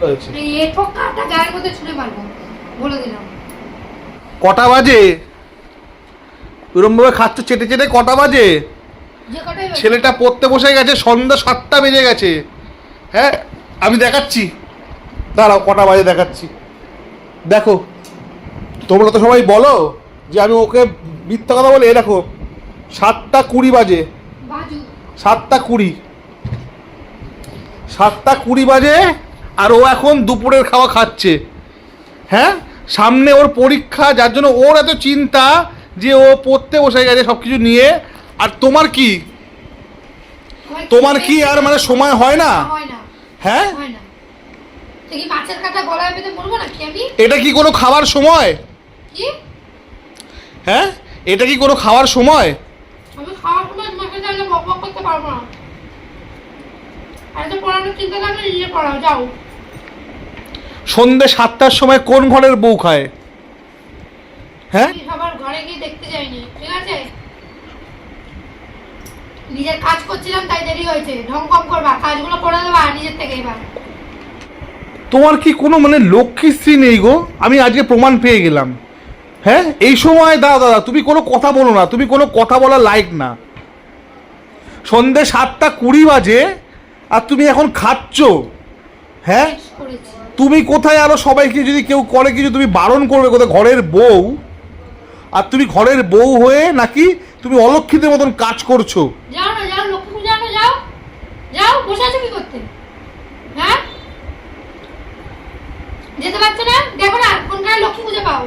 হয়েছে। এঠো কাটা গায়ের মধ্যে ছুঁড়ে মারবো বলে দিলাম। কটা বাজে এরম ভাবে খাচ্ছ চেটে চেটে? কটা বাজে? যে কটাই বাজে। ছেলেটা পড়তে বসে গেছে, সন্ধ্যা 7টা বেজে গেছে। হ্যাঁ আমি দেখাচ্ছি, দাঁড়াও কটা বাজে দেখাচ্ছি। দেখো, তোমরা তো সবাই বলো যে আমি ওকে মিথ্যা কথা বলে, দেখো 7টা 20 বাজে, বাজু 7টা 20, 7টা 20 বাজে, আর ও এখন দুপুরের খাওয়া খাচ্ছে। হ্যাঁ, সামনে ওর পরীক্ষা, যার জন্য ওর এত চিন্তা যে ও পড়তে বসে গেছে সব কিছু নিয়ে। আর তোমার কি আর মানে সময় হয় না? হয় না, হ্যাঁ, হয় না। দেখি মাছের কাঁটা গলায় বেঁধে মরবো নাকি আমি? এটা কি কোনো খাবার সময়? কি? হ্যাঁ, এটা কি কোনো খাওয়ার সময়? আমি খাওয়ার সময় তোমাকে চাইলে বক বক করতে পারবো না। আর তো পড়ানোর চিন্তা থাকলে নিজে পড়াও, যাও। সন্ধ্যে 7টার সময় কোন ঘরের বউ খায়? হ্যাঁ, আমি সবার ঘরে গিয়ে দেখতে যাইনি, ঠিক আছে? নিজের কাজ করছিলাম তাই দেরি হয়েছে। ঢং কম করবা, কাজগুলো করে দেবা নিজের থেকে এবার। তোমার কি কোনো মানে লক্ষ্মীশ্রী নেই গো? আমি আজকে প্রমাণ পেয়ে গেলাম। হ্যাঁ, এই সময় দাদা তুমি কোনো কথা বলো না, তুমি কোনো কথা বলা লায়ক না। সন্ধ্যে 7টা 20 বাজে আর তুমি এখন খাচ্ছ। হ্যাঁ, শেষ করেছি। তুমি কোথায় আরো সবাইকে যদি কেউ করে কিছু তুমি বারণ করবে কোথায়? ঘরের বউ, আর তুমি ঘরের বউ হয়ে নাকি তুমি অলক্ষিতের মতন কাজ করছো। যাও না, যাও, লক্ষ্মী পূজা আনো, যাও। যাও, বসে আছো কি করতে? হ্যাঁ, যেতে পারছো না? দেখো না কোনখানে লক্ষ্মী পূজা পাও,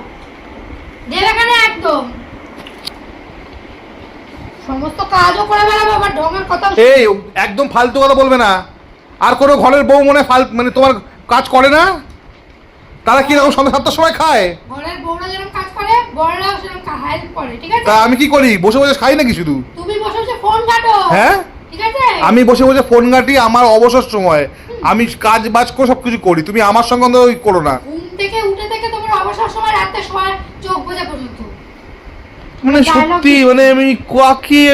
দেবে কেন একদম। সমস্ত কাজও করে বেড়াবো, আবার ঢঙের কথা। এই একদম ফালতু কথা বলবে না। আর কোনো ঘরের বউ মানে তোমার কাজ করে না? তারা কি রকম সন্ধ্যা 7টার সময় খায়? ঘরের বউরা যেরকম কাজ করে, বড়রাও সেরকম হেল্প করে, ঠিক আছে? তা আমি কি করি? বসে বসে খাই নাকি শুধু? তুমি বসে বসে ফোন ঘাটো। হ্যাঁ, ঠিক আছে? আমি বসে বসে ফোন ঘাঁটি আমার অবসর সময়। আমি কাজ বাজ করে সবকিছু করি, তুমি আমার সঙ্গে ওই করো না। ঘুম থেকে উঠে থেকে তোমার অবসর সময় রাতে শোয়ার চোখ বোঝা পর্যন্ত। মানে সত্যি মানে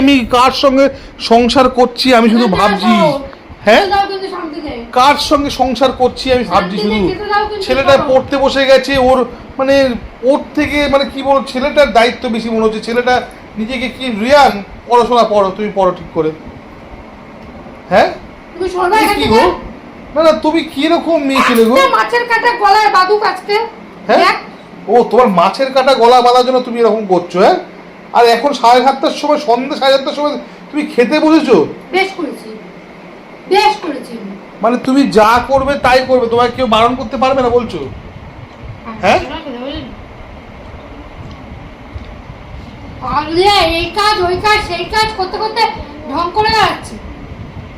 আমি কার সঙ্গে সংসার করছি আমি শুধু ভাবছি। হ্যাঁ, কার সঙ্গে সংসার করছি আমি ভাবছি শুধু। ছেলেটা পড়তে বসে গেছে, ওর মানে ওর থেকে মানে কি বল, ছেলেটার দায়িত্ব বেশি মনে হচ্ছে। ছেলেটা নিজেকে কি রিয়ান, পড়াশোনা পড়ো, তুমি পড়ো ঠিক করে। হ্যাঁ, তুমি শোনা কি গো? না না, তুমি কি রকম মেয়ে ছেলে গো? মাছের কাটা গলায় বাঁধুক আজকে। হ্যাঁ, ও তোমার মাছের কাটা গলা বাঁধার জন্য তুমি এরকম করছো? হ্যাঁ, আর এখন 7:30টার সময়, সন্ধ্যে 7:30টার সময় তুমি খেতে বসেছো? বেশ করেছি, বেশ করেছি। মানে তুমি যা করবে তাই করবে, তোমাকে কেউ বারণ করতে পারবে না বলছো? হ্যাঁ, এই কাজ ওই কাজ সেই কাজ করতে করতে ঢং করে যাচ্ছে।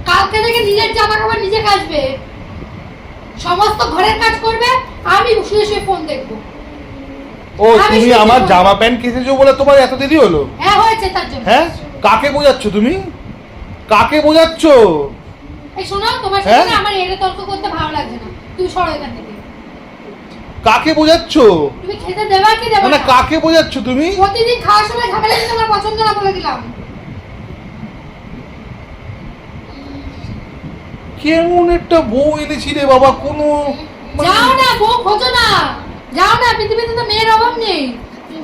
কালকে থেকে নিজের জামা কাপড় নিজে কাচবে, সমস্ত ঘরের কাজ করবে, আমি শুয়ে শুয়ে ফোন দেখবো। ও তুমি আমার জামা প্যান্ট কেচেছো বলে তোমার এত দেরি হলো? হ্যাঁ, হয়েছে তার জন্য। হ্যাঁ, কাকে বোঝাচ্ছ তুমি? কাকে বোঝাচ্ছ? এই শোনো, তোমার সাথে আমার এর তর্ক করতে ভালো লাগছে না, তুমি সরো এখান থেকে। কাকে বোঝাচ্ছ? তুমি খেতে দেবা কি দেবা না, কাকে বোঝাচ্ছ তুমি? প্রতিদিন খাওয়ার সময় ঝামেলা কিন্তু আমার পছন্দ না, বলে দিলাম। কেমন একটা বউ এনেছি রে বাবা, কোনো যাও না, বউ খোঁজো না, যাও না, পৃথিবীতে তো মেয়ের অভাব নেই,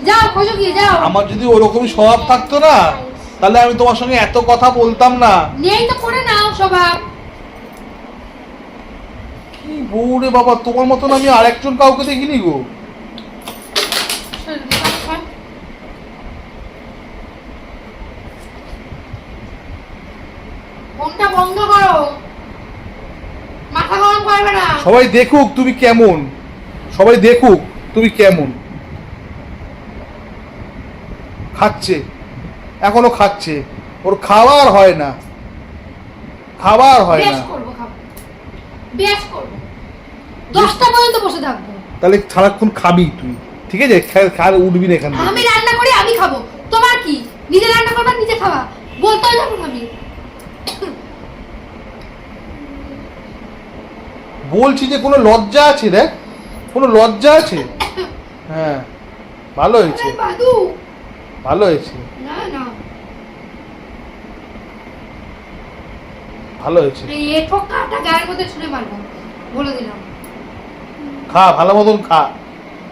যাও খোঁজো গিয়ে, যাও। আমার যদি ওরকম স্বভাব থাকতো না তাহলে আমি তোমার সঙ্গে এত কথা বলতাম না। নেই তো করে নাও স্বভাব। কি বউ রে বাবা, তোমার মতন আমি আরেকজন কাউকে দেখিনি গো। ফোনটা বন্ধ করো, মাথা গরম করবে না। সবাই দেখুক তুমি কেমন, সবাই দেখুক তুমি কেমন। খাচ্ছে, এখনো খাচ্ছে, ওর খাবার হয় না, খাবার হয় না। বেশ করবো, খাবো, বেশ করবো, 10টা পর্যন্ত বসে থাকবো। তাহলে সারাক্ষণ খাবি তুই, ঠিক আছে? খার উঠবি না এখান থেকে। আমি রান্না করি, আমি খাবো, তোমার কি? নিজে রান্না করবা, নিজে খাওয়া, বলতে হয় যখন আমি। বলছি যে কোনো লজ্জা আছে? দেখ, কোনো লজ্জা আছে? হ্যাঁ, ভালো হয়েছে, বাদু, ভালো হয়েছে, না না, ভালো হয়েছে। এঠো কাটা গায়ের মধ্যে ছুঁড়ে মারবো বলে দিলাম। খা ভালো মতন খা,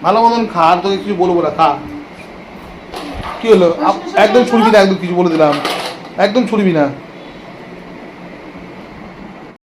ভালো মতন খা, আর তোকে কিছু বলবো না, খা। কি হলো? একদম ছুড়বি না, একদম কিছু বলে দিলাম, একদম ছুড়বি না।